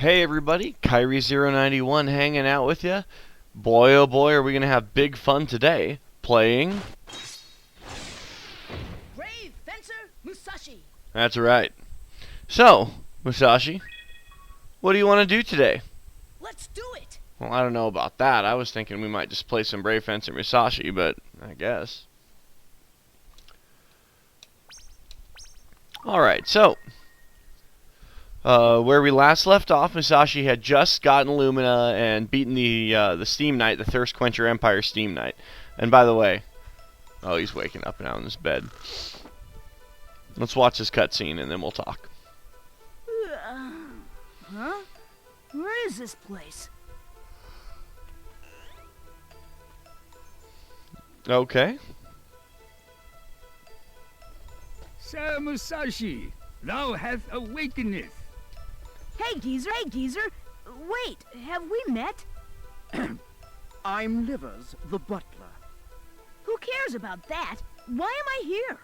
Hey everybody, Kyrie091 hanging out with you. Boy oh boy are we going to have big fun today playing... Brave fencer Musashi. That's right. So, Musashi, what do you want to do today? Let's do it. Well, I don't know about that. I was thinking we might just play some Brave Fencer Musashi, but I guess. Alright, so... where we last left off, Musashi had just gotten Lumina and beaten the Steam Knight, the Thirst Quencher Empire Steam Knight. And by the way, oh, he's waking up now in his bed. Let's watch this cutscene and then we'll talk. Huh? Where is this place? Okay. Sir Musashi, thou hast awakeneth. Hey, geezer. Wait, have we met? I'm Livers, the butler. Who cares about that? Why am I here?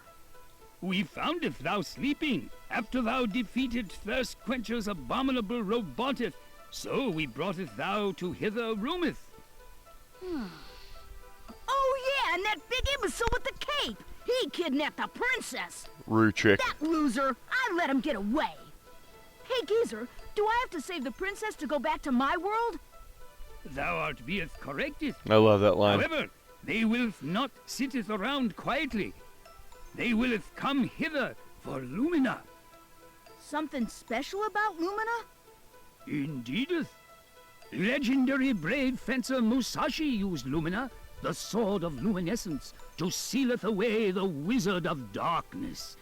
We foundeth thou sleeping, after thou defeated Thirst Quencher's abominable roboteth. So we broughteth thou to hither roometh. Oh yeah, and that big imbecile with the cape. He kidnapped the princess. Rude trick. That loser. I let him get away. Hey, geezer, do I have to save the princess to go back to my world? Thou art beeth corrected. I love that line. However, they willeth not sitteth around quietly. They willeth come hither for Lumina. Something special about Lumina? Indeedeth. Legendary brave fencer Musashi used Lumina, the sword of luminescence, to sealeth away the wizard of darkness.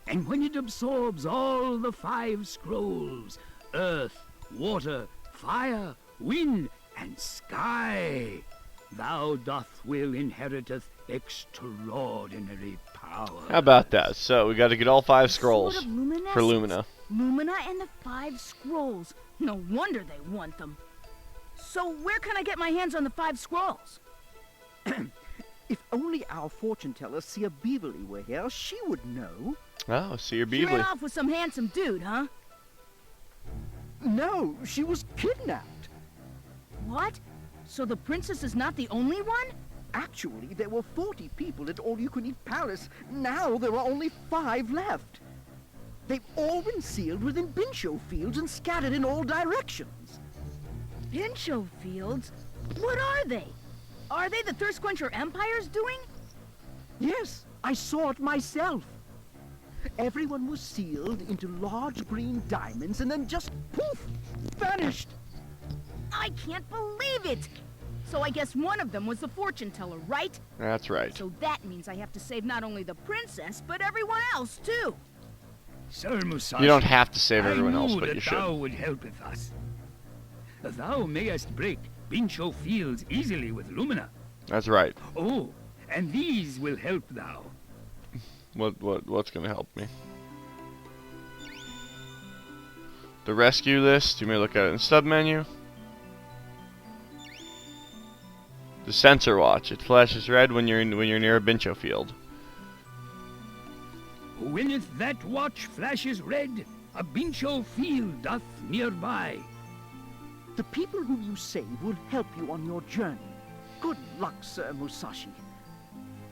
And when it absorbs all the 5 scrolls, earth, water, fire, wind, and sky, thou doth will inheriteth extraordinary power. How about that? So, we got to get all 5 scrolls Sword of luminescence. for Lumina. Lumina and the 5 scrolls. No wonder they want them. So where can I get my hands on the 5 scrolls? If only our fortune teller, Seer Beaverly, were here, she would know. Oh, Seer She ran Beaverly. off with some handsome dude, huh? No, she was kidnapped. What? So the princess is not the only one? Actually, there were 40 people at All You Can Eat Palace. Now there are only 5 left. They've all been sealed within Bincho fields and scattered in all directions. Pincho fields? What are they? Are they the Thirst Quencher Empire's doing? Yes, I saw it myself. Everyone was sealed into large green diamonds and then just poof, vanished. I can't believe it! So I guess one of them was the fortune teller, right? That's right. So that means I have to save not only the princess, but everyone else, too. Sir Musashi, You don't have to save everyone I else, knew but that you should. thou would help with us. Thou mayest break Bincho fields easily with Lumina. That's right. Oh, and these will help thou. What's going to help me? The rescue list. You may look at it in the sub-menu. The sensor watch. It flashes red when you're near a Bincho field. When that watch flashes red, a Bincho field doth nearby. The people whom you save will help you on your journey. Good luck, Sir Musashi.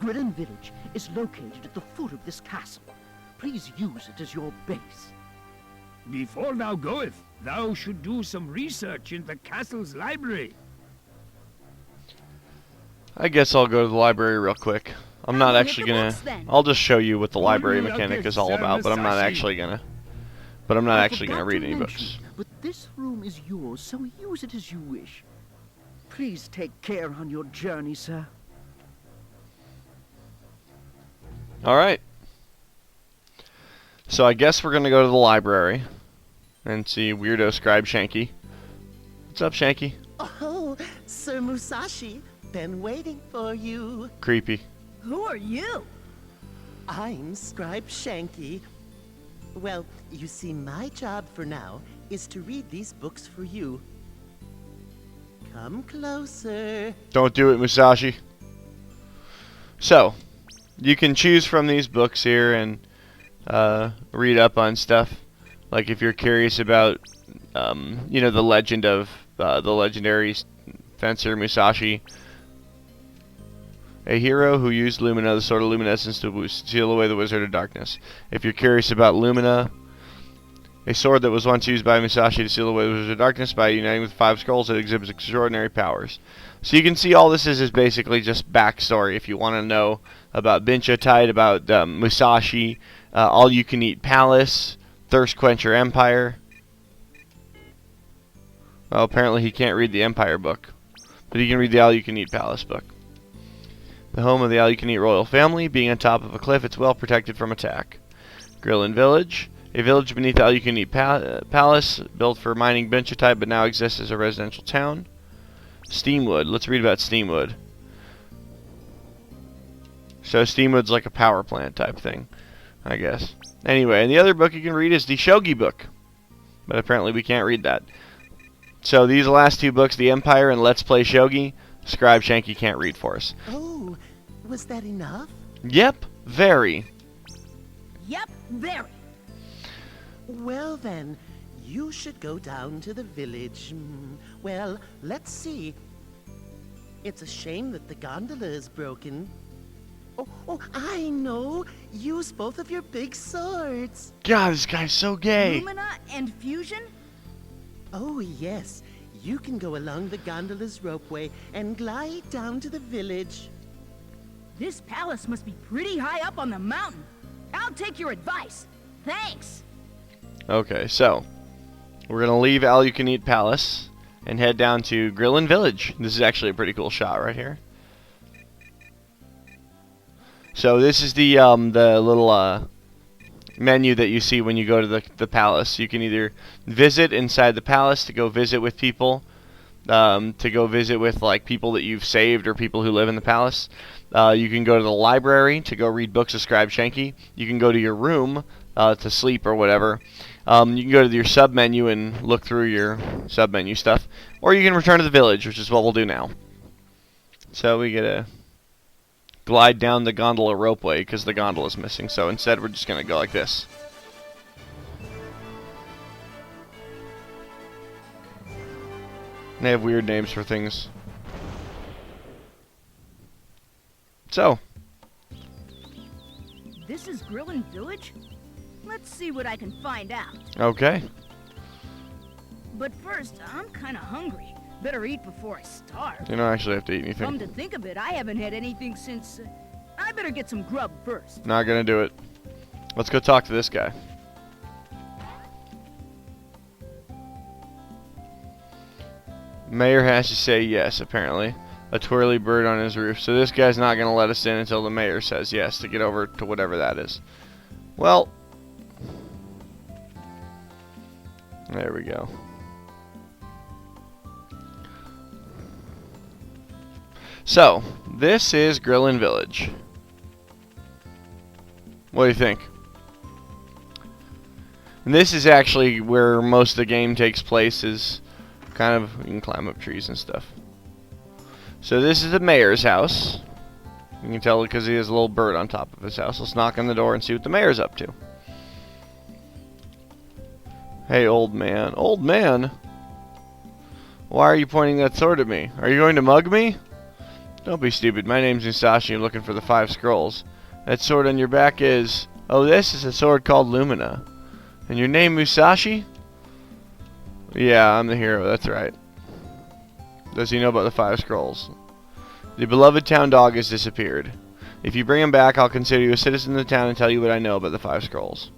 Gridden Village is located at the foot of this castle. Please use it as your base. Before thou goeth, thou should do some research in the castle's library. I guess I'll go to the library real quick. I'm not I'll hit actually the gonna... books, then. I'll just show you what the library Good luck, mechanic is all Sir about, but I'm not Musashi. actually gonna... But I'm not I actually gonna forgot read to any mention, books. But this room is yours, so use it as you wish. Please take care on your journey, sir. Alright. So I guess we're gonna go to the library and see Weirdo Scribe Shanky. What's up, Shanky? Oh, Sir Musashi, been waiting for you. Creepy. Who are you? I'm Scribe Shanky. Well, you see, my job for now is to read these books for you. Come closer. Don't do it, Musashi. So, you can choose from these books here and read up on stuff. Like if you're curious about you know, the legend of the legendary fencer Musashi. A hero who used Lumina, the sword of luminescence, to steal away the Wizard of Darkness. If you're curious about Lumina, a sword that was once used by Musashi to steal away the Wizard of Darkness, by uniting with 5 scrolls, it exhibits extraordinary powers. So you can see all this is basically just backstory. If you want to know about Binchotite, about Musashi, All-You-Can-Eat Palace, Thirst Quencher Empire. Well, apparently he can't read the Empire book, but he can read the All-You-Can-Eat Palace book. The home of the All-You-Can-Eat royal family, being on top of a cliff, it's well protected from attack. Grillin Village, a village beneath the All-You-Can-Eat Palace, built for mining benchotite, but now exists as a residential town. Steamwood, let's read about Steamwood. So Steamwood's like a power plant type thing, I guess. Anyway, and the other book you can read is the Shogi book, but apparently we can't read that. So these last 2 books, The Empire and Let's Play Shogi, Scribe Shanky can't read for us. Oh, was that enough? Yep, very. Yep, very. Well then, you should go down to the village. Well, let's see. It's a shame that the gondola is broken. Oh, I know. Use both of your big swords. God, this guy's so gay. Lumina and Fusion? Oh, yes. You can go along the gondola's ropeway and glide down to the village. This palace must be pretty high up on the mountain. I'll take your advice. Thanks. Okay, so we're gonna leave All-You-Can-Eat Palace and head down to Grillin Village. This is actually a pretty cool shot right here. So this is the little menu that you see when you go to the palace. You can either visit inside the palace to go visit with people, to go visit with like people that you've saved or people who live in the palace. You can go to the library to go read books of Scribe Shanky. You can go to your room to sleep or whatever. You can go to your sub-menu and look through your sub-menu stuff. Or you can return to the village, which is what we'll do now. So we get to glide down the gondola ropeway because the gondola is missing. So instead we're just going to go like this. They have weird names for things. So. This is Grillin Village? Let's see what I can find out. Okay. But first, I'm kinda hungry. Better eat before I starve. You don't actually have to eat anything. Come to think of it, I haven't had anything since... I better get some grub first. Not gonna do it. Let's go talk to this guy. Mayor has to say yes, apparently. A twirly bird on his roof. So this guy's not gonna let us in until the mayor says yes to get over to whatever that is. Well, there we go. So, this is Grillin Village. What do you think? And this is actually where most of the game takes place, is kind of, you can climb up trees and stuff. So this is the mayor's house. You can tell because he has a little bird on top of his house. Let's knock on the door and see what the mayor's up to. Hey, old man. Old man? Why are you pointing that sword at me? Are you going to mug me? Don't be stupid. My name's Musashi. I'm looking for the 5 scrolls. That sword on your back is... Oh, this is a sword called Lumina. And your name Musashi? Yeah, I'm the hero. That's right. Does he know about the 5 scrolls? The beloved town dog has disappeared. If you bring him back, I'll consider you a citizen of the town and tell you what I know about the 5 scrolls.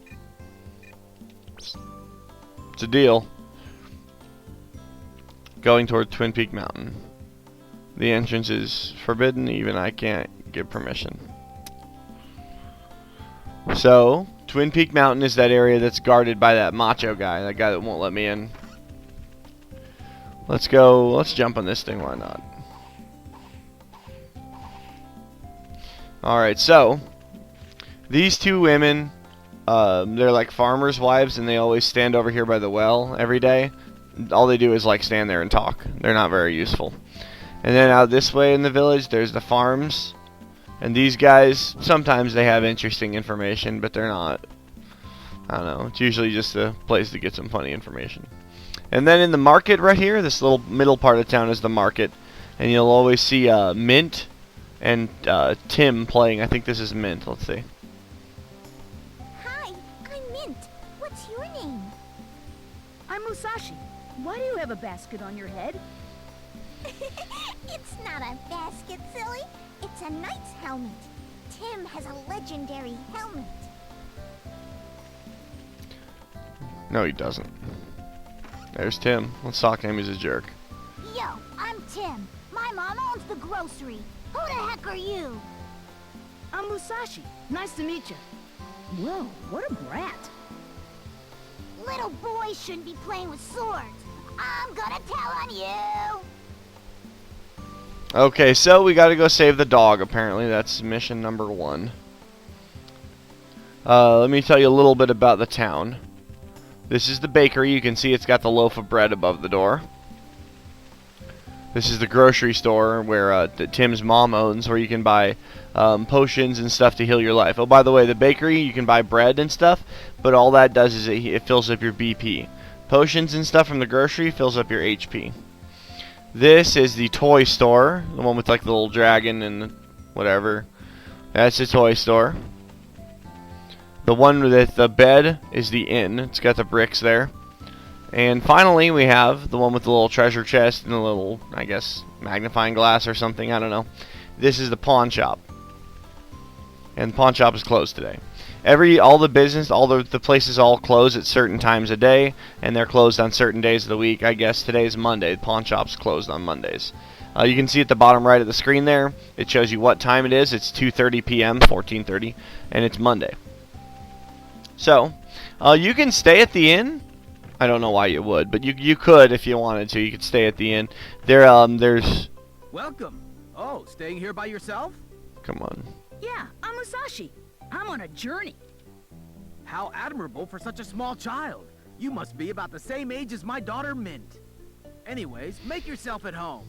It's a deal. Going toward Twin Peak Mountain. The entrance is forbidden, even I can't give permission. So, Twin Peak Mountain is that area that's guarded by that macho guy, that guy that won't let me in. Let's go, let's jump on this thing, why not? Alright, so, these 2 women, they're like farmers' wives, and they always stand over here by the well every day. All they do is like stand there and talk. They're not very useful. And then out this way in the village, there's the farms. And these guys, sometimes they have interesting information, but they're not, I don't know, it's usually just a place to get some funny information. And then in the market right here, this little middle part of town is the market. And you'll always see Mint and Tim playing. I think this is Mint. Let's see. Hi, I'm Mint. What's your name? I'm Musashi. Why do you have a basket on your head? It's not a basket, silly. It's a knight's helmet. Tim has a legendary helmet. No, he doesn't. There's Tim. Let's talk to him. He's a jerk. Yo, I'm Tim. My mom owns the grocery. Who the heck are you? I'm Musashi. Nice to meet you. Whoa, what a brat. Little boys shouldn't be playing with swords. I'm gonna tell on you. Okay, so we gotta go save the dog, apparently. That's mission number 1. Let me tell you a little bit about the town. This is the bakery. You can see it's got the loaf of bread above the door. This is the grocery store where Tim's mom owns, where you can buy potions and stuff to heal your life. Oh, by the way, the bakery, you can buy bread and stuff, but all that does is it fills up your BP. Potions and stuff from the grocery fills up your HP. This is the toy store, the one with like the little dragon and whatever. That's the toy store. The one with the bed is the inn. It's got the bricks there. And finally, we have the one with the little treasure chest and the little, I guess, magnifying glass or something. I don't know. This is the pawn shop. And the pawn shop is closed today. All the places all close at certain times a day, and they're closed on certain days of the week. I guess today's Monday. The pawn shop's closed on Mondays. You can see at the bottom right of the screen there, it shows you what time it is. It's 2:30 p.m., 14:30, and it's Monday. So, you can stay at the inn. I don't know why you would, but you could if you wanted to. You could stay at the inn. There's... Welcome. Oh, staying here by yourself? Come on. Yeah, I'm Musashi. I'm on a journey. How admirable for such a small child. You must be about the same age as my daughter, Mint. Anyways, make yourself at home.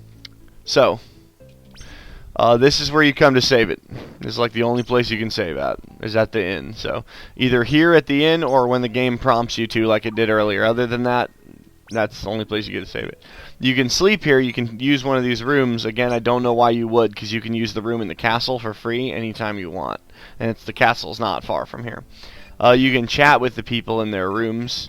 So, this is where you come to save it. This is like the only place you can save at, is at the inn. So, either here at the inn or when the game prompts you to, like it did earlier. Other than that, that's the only place you get to save it. You can sleep here. You can use one of these rooms. Again, I don't know why you would, because you can use the room in the castle for free anytime you want. And the castle's not far from here. You can chat with the people in their rooms,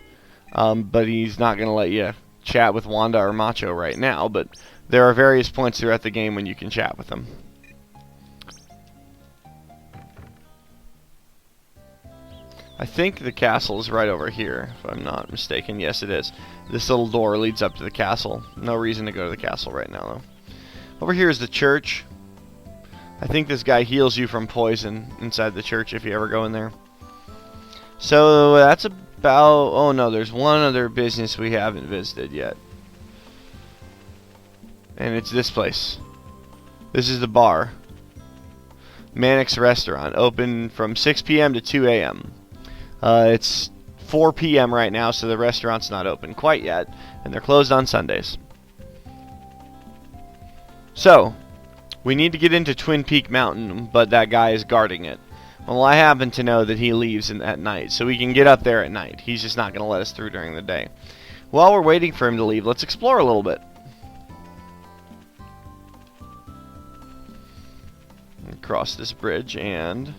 but he's not going to let you chat with Wanda or Macho right now. But there are various points throughout the game when you can chat with them. I think the castle is right over here, if I'm not mistaken. Yes, it is. This little door leads up to the castle. No reason to go to the castle right now, though. Over here is the church. I think this guy heals you from poison inside the church if you ever go in there. So that's about... Oh, no, there's one other business we haven't visited yet. And it's this place. This is the bar. Mannix Restaurant. Open from 6 p.m. to 2 a.m. It's 4 p.m. right now, so the restaurant's not open quite yet. And they're closed on Sundays. So, we need to get into Twin Peak Mountain, but that guy is guarding it. Well, I happen to know that he leaves at night, so we can get up there at night. He's just not going to let us through during the day. While we're waiting for him to leave, let's explore a little bit. Cross this bridge and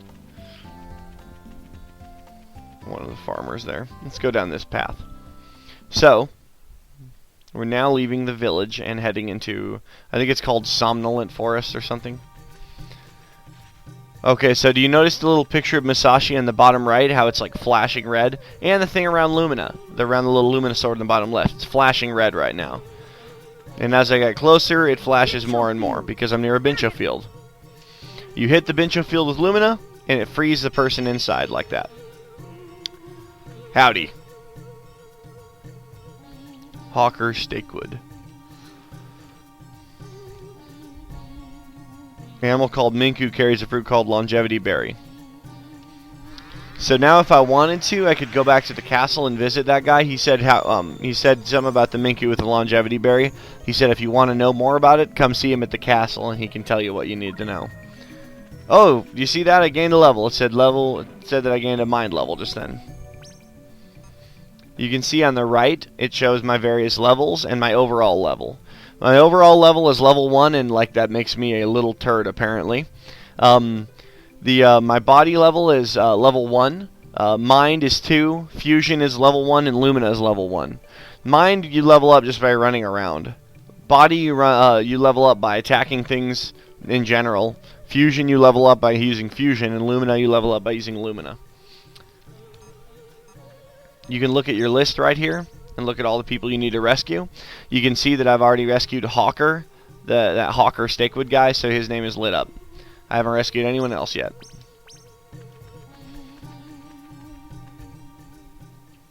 one of the farmers there. Let's go down this path. So, we're now leaving the village and heading into, I think it's called Somnolent Forest or something. Okay, so do you notice the little picture of Musashi in the bottom right, how it's like flashing red? And the thing around Lumina, around the little Lumina sword in the bottom left. It's flashing red right now. And as I get closer, it flashes more and more because I'm near a Bincho field. You hit the Bincho field with Lumina, and it frees the person inside like that. Howdy. Hawker Steakwood. Animal called Minku carries a fruit called Longevity Berry. So now if I wanted to, I could go back to the castle and visit that guy. He said he said something about the Minku with the Longevity Berry. He said if you want to know more about it, come see him at the castle and he can tell you what you need to know. Oh, you see that? I gained a level. It said that I gained a mind level just then. You can see on the right, it shows my various levels and my overall level. My overall level is level 1, and like that makes me a little turd apparently. My body level is level 1. Mind is 2. Fusion is level 1, and Lumina is level 1. Mind you level up just by running around. Body you level up by attacking things in general. Fusion you level up by using Fusion, and Lumina you level up by using Lumina. You can look at your list right here and look at all the people you need to rescue. You can see that I've already rescued Hawker, that Hawker Stakewood guy, so his name is lit up. I haven't rescued anyone else yet.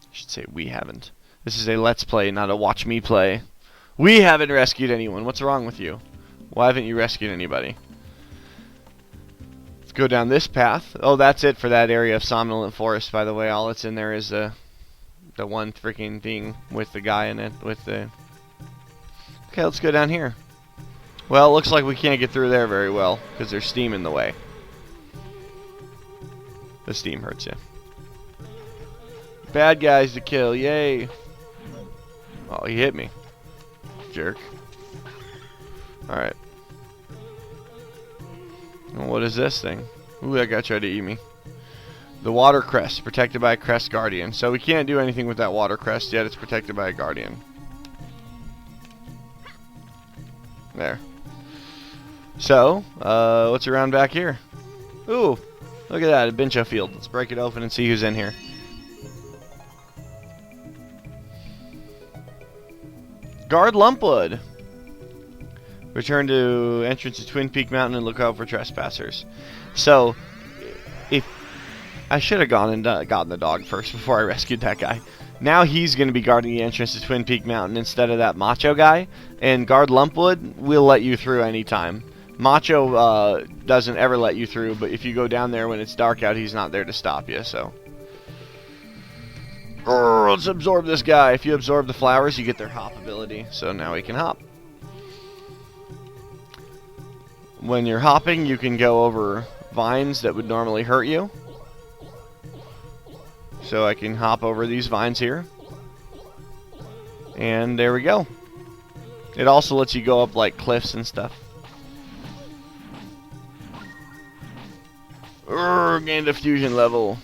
I should say we haven't. This is a let's play, not a watch me play. We haven't rescued anyone. What's wrong with you? Why haven't you rescued anybody? Let's go down this path. Oh, that's it for that area of Somnolent Forest, by the way. All that's in there is the one freaking thing with the guy in it. Okay, let's go down here. Well, it looks like we can't get through there very well because there's steam in the way. The steam hurts you. Bad guys to kill, yay! Oh, he hit me. Jerk. Alright. What is this thing? Ooh, that guy tried to eat me. The water crest, protected by a crest guardian. So we can't do anything with that water crest yet. It's protected by a guardian. There. So, what's around back here? Ooh, look at that, a Bincho field. Let's break it open and see who's in here. Guard Lumpwood. Return to entrance to Twin Peak Mountain and look out for trespassers. So, if I should have gone and gotten the dog first before I rescued that guy. Now he's going to be guarding the entrance to Twin Peak Mountain instead of that Macho guy. And Guard Lumpwood will let you through anytime. Macho doesn't ever let you through, but if you go down there when it's dark out, he's not there to stop you, so. Let's absorb this guy. If you absorb the flowers, you get their hop ability. So now he can hop. When you're hopping, you can go over vines that would normally hurt you. So I can hop over these vines here. And there we go. It also lets you go up like cliffs and stuff. Gained a fusion level.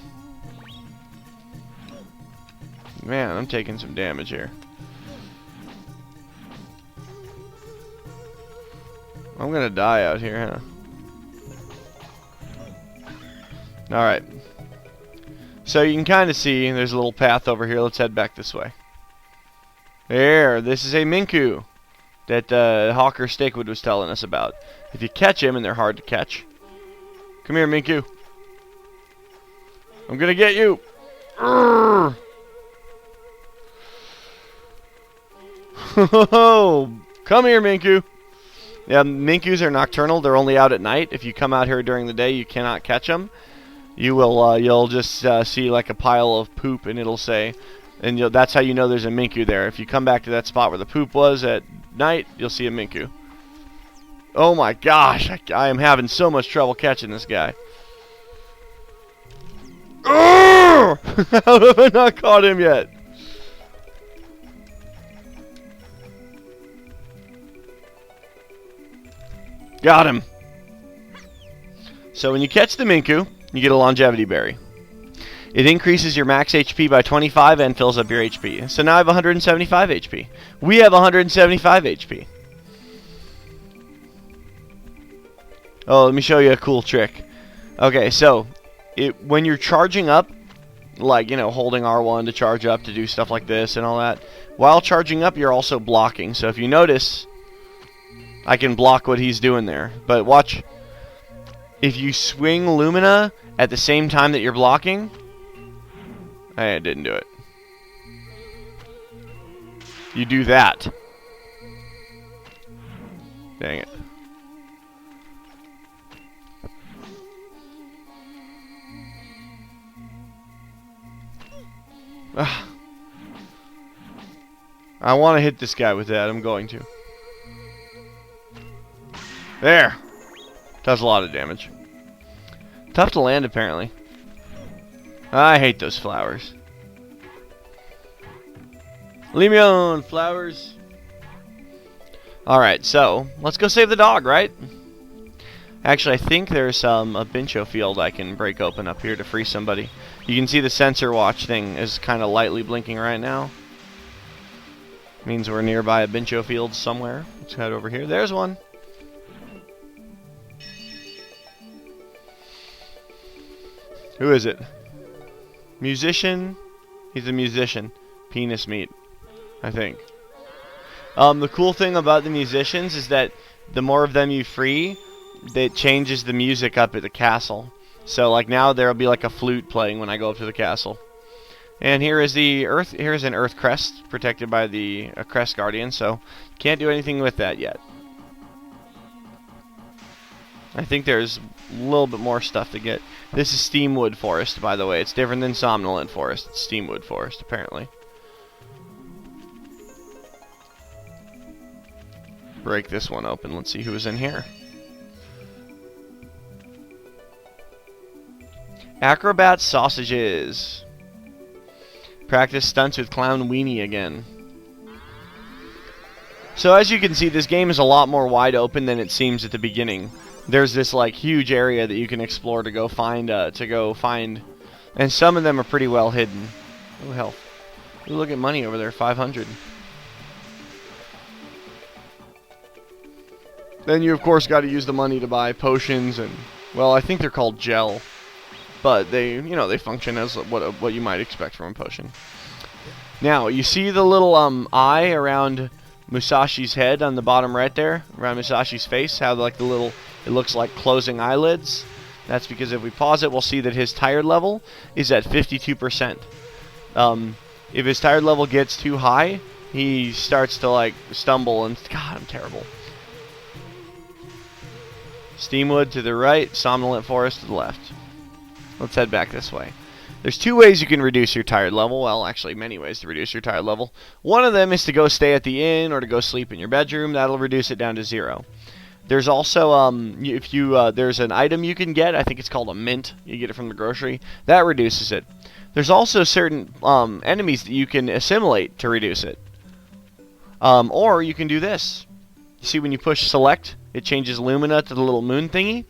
Man, I'm taking some damage here. I'm gonna die out here, huh? Alright. So you can kind of see there's a little path over here. Let's head back this way. There, this is a Minku that Hawker Stakewood was telling us about. If you catch him, and they're hard to catch. Come here, Minku. I'm gonna get you. Come here, Minku. Yeah, Minkus are nocturnal. They're only out at night. If you come out here during the day, you cannot catch them. You will, you'll just see like a pile of poop, and it'll say, and that's how you know there's a Minku there. If you come back to that spot where the poop was at night, you'll see a Minku. Oh my gosh, I am having so much trouble catching this guy. How have I not caught him yet? Got him. So when you catch the Minku, you get a longevity berry. It increases your max HP by 25 and fills up your HP. So now I have 175 HP. We have 175 HP. Oh, let me show you a cool trick. Okay, so when you're charging up, like, you know, holding R1 to charge up to do stuff like this and all that, while charging up, you're also blocking. So if you notice, I can block what he's doing there. But watch, if you swing Lumina at the same time that you're blocking, I didn't do it. You do that. Dang it. I want to hit this guy with that. I'm going to. There. Does a lot of damage. Tough to land, apparently. I hate those flowers. Leave me alone, flowers. Alright, so let's go save the dog, right? Actually, I think there's a Bincho field I can break open up here to free somebody. You can see the sensor watch thing is kind of lightly blinking right now. Means we're nearby a Bincho field somewhere. Let's head over here. There's one. Who is it? Musician? He's a musician. Penis meat, I think. The cool thing about the musicians is that the more of them you free, it changes the music up at the castle. So like now there'll be like a flute playing when I go up to the castle. And here is the earth. Here's an earth crest protected by the crest guardian. So can't do anything with that yet. I think there's a little bit more stuff to get. This is Steamwood Forest, by the way. It's different than Somnolent Forest. It's Steamwood Forest, apparently. Break this one open. Let's see who's in here. Acrobat sausages. Practice stunts with Clown Weenie again. So as you can see, this game is a lot more wide open than it seems at the beginning. There's this like huge area that you can explore to go find, and some of them are pretty well hidden. Oh hell! Ooh, look at money over there, 500. Then you of course got to use the money to buy potions and, well, I think they're called gel, but they function as what you might expect from a potion. Now you see the little eye around Musashi's head on the bottom right there, around Musashi's face, how like the little, it looks like closing eyelids. That's because if we pause it, we'll see that his tired level is at 52%. If his tired level gets too high, he starts to like stumble and, God, I'm terrible. Steamwood to the right, Somnolent Forest to the left. Let's head back this way. There's two ways you can reduce your tired level. Well, actually many ways to reduce your tired level. One of them is to go stay at the inn or to go sleep in your bedroom. That'll reduce it down to 0. There's also, there's an item you can get. I think it's called a mint. You get it from the grocery. That reduces it. There's also certain enemies that you can assimilate to reduce it. Or you can do this. You see when you push select, it changes Lumina to the little moon thingy.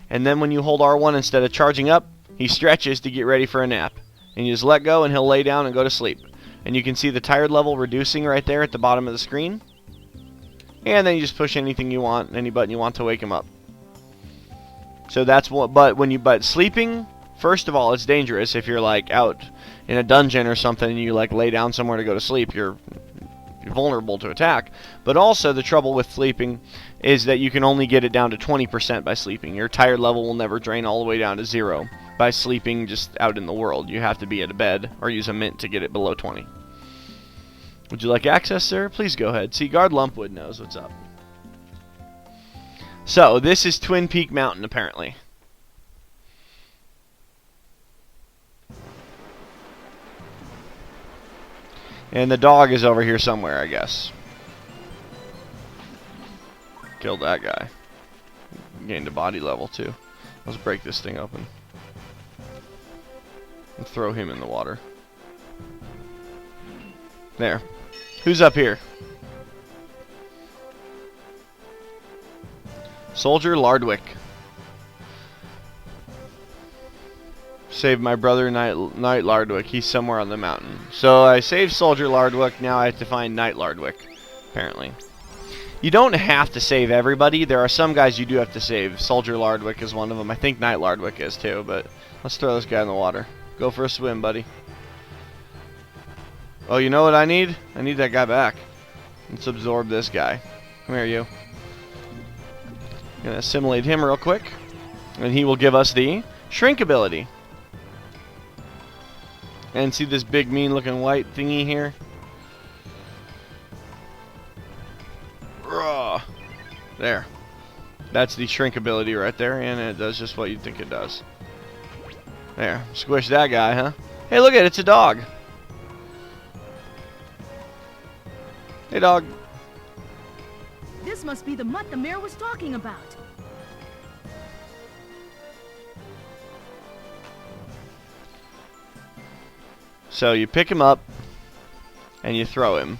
And then when you hold R1 instead of charging up, he stretches to get ready for a nap. And you just let go and he'll lay down and go to sleep. And you can see the tired level reducing right there at the bottom of the screen. And then you just push anything you want, any button you want to wake him up. So that's what, but sleeping, first of all, it's dangerous if you're like out in a dungeon or something and you like lay down somewhere to go to sleep, you're vulnerable to attack. But also the trouble with sleeping is that you can only get it down to 20% by sleeping. Your tired level will never drain all the way down to 0 by sleeping just out in the world. You have to be at a bed or use a mint to get it below 20. Would you like access, sir? Please go ahead. See, Guard Lumpwood knows what's up. So, this is Twin Peak Mountain, apparently. And the dog is over here somewhere, I guess. Killed that guy. Gained a body level, too. Let's break this thing open. And throw him in the water. There. Who's up here? Soldier Lardwick. Saved my brother Knight Lardwick. He's somewhere on the mountain. So I saved Soldier Lardwick. Now I have to find Knight Lardwick, apparently. You don't have to save everybody. There are some guys you do have to save. Soldier Lardwick is one of them. I think Knight Lardwick is too, but let's throw this guy in the water. Go for a swim, buddy. Oh, you know what I need? I need that guy back. Let's absorb this guy. Come here, you. Gonna assimilate him real quick. And he will give us the shrink ability. And see this big mean looking white thingy here? Raw. There. That's the shrink ability right there, and it does just what you think it does. There. Squish that guy, huh? Hey, look at it. It's a dog. Hey, dog. This must be the mutt the mayor was talking about. So you pick him up, and you throw him.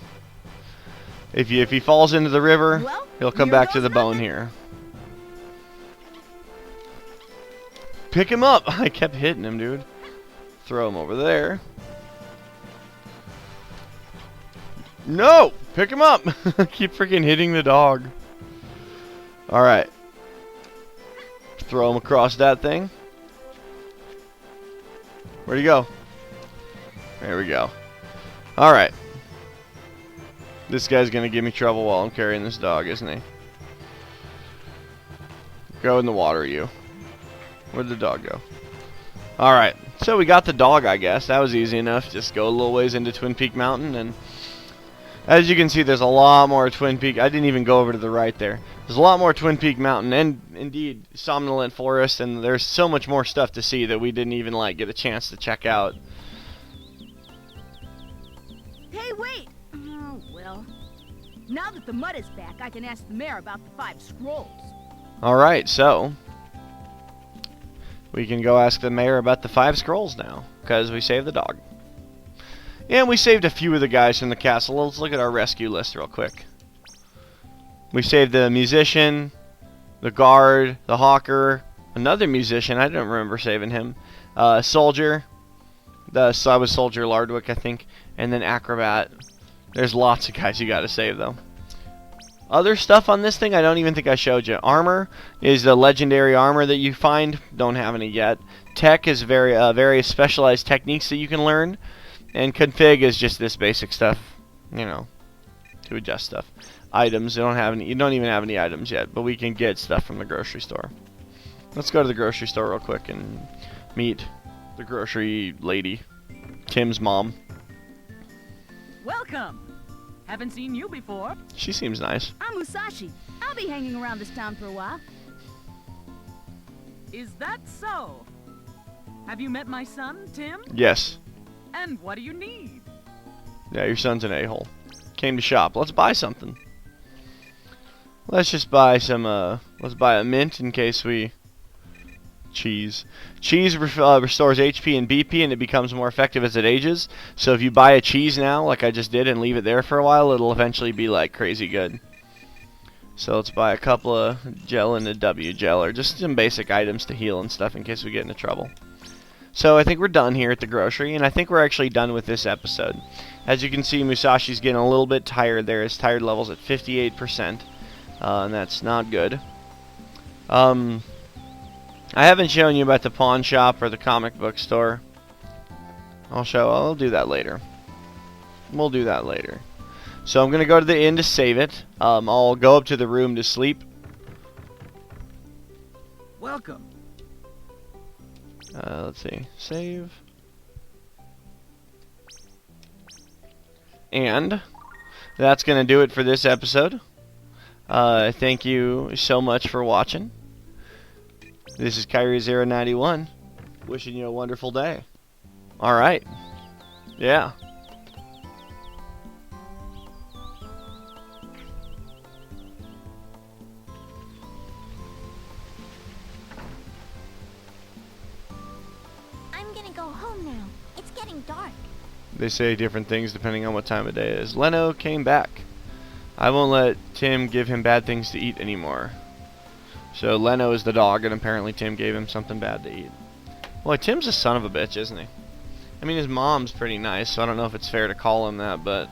If he falls into the river, Well, he'll come here back to goes the bone nothing. here. Pick him up! I kept hitting him, dude. Throw him over there. No! Pick him up! Keep freaking hitting the dog. Alright. Throw him across that thing. Where'd he go? There we go. Alright. This guy's gonna give me trouble while I'm carrying this dog, isn't he? Go in the water, you. Where'd the dog go? Alright. So we got the dog, I guess. That was easy enough. Just go a little ways into Twin Peak Mountain, and as you can see, there's a lot more Twin Peak. I didn't even go over to the right there. There's a lot more Twin Peak Mountain, and indeed Somnolent Forest, and there's so much more stuff to see that we didn't even get a chance to check out. Hey, wait! Oh, well. Now that the mud is back, I can ask the mayor about the 5 scrolls. Alright, so we can go ask the mayor about the 5 scrolls now, because we saved the dog. And we saved a few of the guys from the castle. Let's look at our rescue list real quick. We saved the musician, the guard, the hawker, another musician, I don't remember saving him, soldier, so I was Soldier Lardwick, I think, and then acrobat. There's lots of guys you gotta save, though. Other stuff on this thing, I don't even think I showed you. Armor is the legendary armor that you find. Don't have any yet. Tech is various specialized techniques that you can learn. And config is just this basic stuff, you know, to adjust stuff. Items, you don't even have any items yet, but we can get stuff from the grocery store. Let's go to the grocery store real quick and meet the grocery lady, Tim's mom. Welcome. Haven't seen you before. She seems nice. I'm Musashi. I'll be hanging around this town for a while. Is that so? Have you met my son, Tim? Yes. And what do you need? Yeah, your son's an a-hole. Came to shop. Let's buy something. Let's just buy some, let's buy a mint in case we... Cheese. Cheese restores HP and BP, and it becomes more effective as it ages. So if you buy a cheese now, like I just did, and leave it there for a while, it'll eventually be, like, crazy good. So let's buy a couple of gel and a W gel, or just some basic items to heal and stuff in case we get into trouble. So I think we're done here at the grocery, and I think we're actually done with this episode. As you can see, Musashi's getting a little bit tired there. His tired level's at 58%, and that's not good. I haven't shown you about the pawn shop or the comic book store. I'll do that later. We'll do that later. So I'm going to go to the inn to save it. I'll go up to the room to sleep. Welcome. Let's see. Save. And that's going to do it for this episode. Thank you so much for watching. This is Kyrie091, wishing you a wonderful day. Alright. Yeah. I'm gonna go home now. It's getting dark. They say different things depending on what time of day it is. Leno came back. I won't let Tim give him bad things to eat anymore. So Leno is the dog, and apparently Tim gave him something bad to eat. Boy, Tim's a son of a bitch, isn't he? I mean, his mom's pretty nice, so I don't know if it's fair to call him that, but...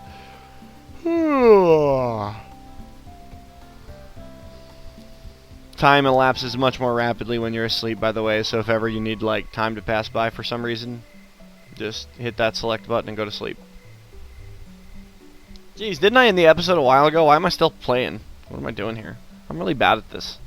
Time elapses much more rapidly when you're asleep, by the way, so if ever you need, like, time to pass by for some reason, just hit that select button and go to sleep. Jeez, didn't I end the episode a while ago? Why am I still playing? What am I doing here? I'm really bad at this.